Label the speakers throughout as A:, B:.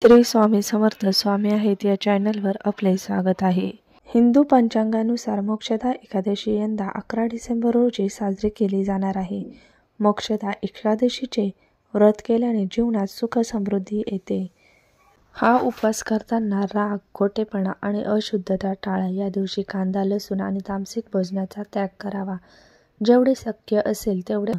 A: श्री स्वामी समर्थ स्वामी आहेत या चॅनलवर आपले स्वागत आहे। हिंदू पंचांगानुसार मोक्षदा एकादशी यंदा 11 डिसेंबर रोजी साजरी केली जाणार आहे। मोक्षदा एकादशीचे व्रत केल्याने जीवनात सुख समृद्धी येते। हा उपवास करताना राग, खोटेपणा आणि अशुद्धता टाळा। या दिवशी कांदा, लसूण आणि तामसिक भोजनाचा त्याग करावा। जेवढे शक्य असेल तेवढे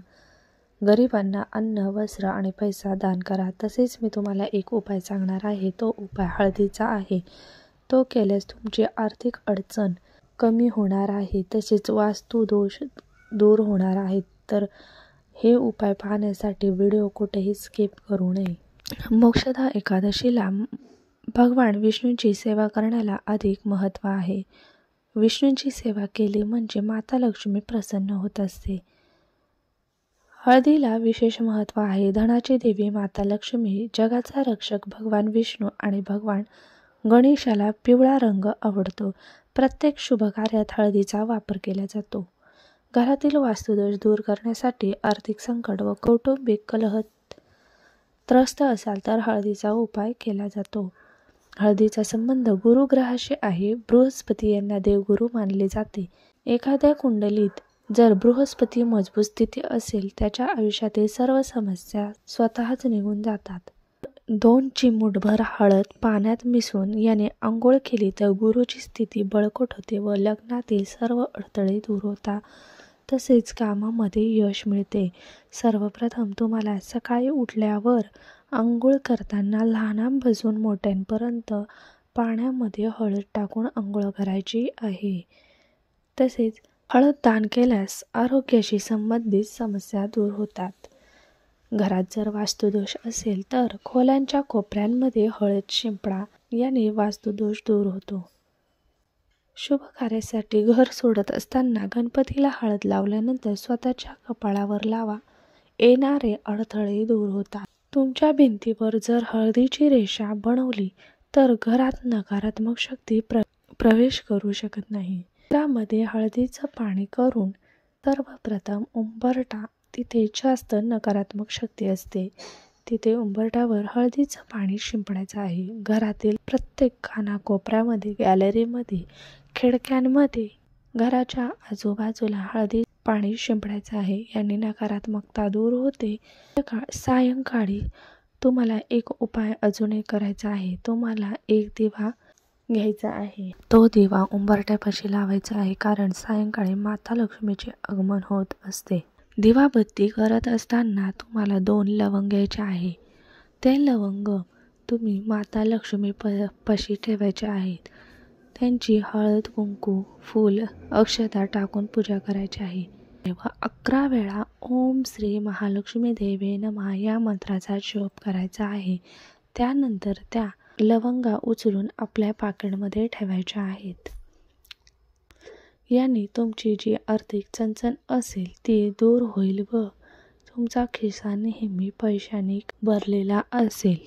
A: गरिबांना अन्न, वस्त्र आणि पैसा दान करा। तसेच मी तुम्हाला एक उपाय सांगणार आहे। तो उपाय हळदीचा आहे। तो केल्यास तुमची आर्थिक अडचण कमी होणार आहे, तसेच वास्तू दोष दूर होणार आहेत। तर हे उपाय पाहण्यासाठी व्हिडिओ कुठेही स्किप करू नये। मोक्षदा एकादशीला भगवान विष्णूंची सेवा करण्याला अधिक महत्त्व आहे। विष्णूंची सेवा केली म्हणजे माता लक्ष्मी प्रसन्न होत असते। हळदीला विशेष महत्त्व आहे। धनाची देवी माता लक्ष्मी, जगाचा रक्षक भगवान विष्णू आणि भगवान गणेशाला पिवळा रंग आवडतो। प्रत्येक शुभ कार्यात हळदीचा वापर केला जातो। घरातील वास्तुदोष दूर करण्यासाठी, आर्थिक संकट व कौटुंबिक कलह त्रस्त असाल तर हळदीचा उपाय केला जातो। हळदीचा संबंध गुरुग्रहाशी आहे। बृहस्पती यांना देवगुरु मानले जाते। एखाद्या कुंडलीत जर बृहस्पती मजबूत स्थिती असेल, त्याच्या आयुष्यातील सर्व समस्या स्वतःच निघून जातात। 2 चिमूटभर हळद पाण्यात मिसळून याने आंघोळ केली तर गुरुची स्थिती बळकट होते व लग्नातील सर्व अडथळे दूर होतात। तसेच कामामध्ये यश मिळते। सर्वप्रथम तुम्हाला सकाळी उठल्यावर आंघोळ करताना लहानांपासून मोठ्यांपर्यंत पाण्यामध्ये हळद टाकून आंघोळ करायची आहे। तसेच हळद दान केल्यास आरोग्याशी संबंधित समस्या दूर होतात। घरात जर वास्तुदोष असेल तर खोल्यांच्या कोपऱ्यांमध्ये हळद शिंपडा, याने वास्तुदोष दूर होतो। शुभ कार्यासाठी घर सोडत असताना गणपतीला हळद लावल्यानंतर स्वतःच्या कपाळावर लावा, येणारे अडथळे दूर होतात। तुमच्या भिंतीवर जर हळदीची रेषा बनवली तर घरात नकारात्मक शक्ती प्रवेश करू शकत नाही। घरामध्ये हळदीचं पाणी करून सर्वप्रथम उंबरठा, तिथे जास्त नकारात्मक शक्ती असते, तिथे उंबरठ्यावर हळदीचं पाणी शिंपडायचं आहे। घरातील प्रत्येक कानाकोपऱ्यामध्ये, गॅलरीमध्ये, खिडक्यांमध्ये, घराच्या आजूबाजूला हळदी पाणी शिंपडायचं आहे। याने नकारात्मकता दूर होते। सायंकाळी तुम्हाला एक उपाय अजूनही करायचा आहे। तुम्हाला एक दिवा घ्यायचा आहे। तो दिवा उंबरठ्यापाशी लावायचा आहे, कारण सायंकाळी माता लक्ष्मीचे आगमन होत असते। दिवाबत्ती करत असताना तुम्हाला 2 लवंग घ्यायचे आहे। ते लवंग तुम्ही माता लक्ष्मी पाशी ठेवायचे आहेत। त्यांची हळद, कुंकू, फूल, अक्षता टाकून पूजा करायची आहे व 11 वेळा ओम श्री महालक्ष्मी देवे नमः या मंत्राचा जप करायचा आहे। त्यानंतर त्या लवंगा उचलून आपल्या पाकिटमध्ये ठेवायच्या आहेत। याने तुमची जी आर्थिक चणचण असेल ती दूर होईल व तुमचा खिसा नेहमी पैशाने भरलेला असेल।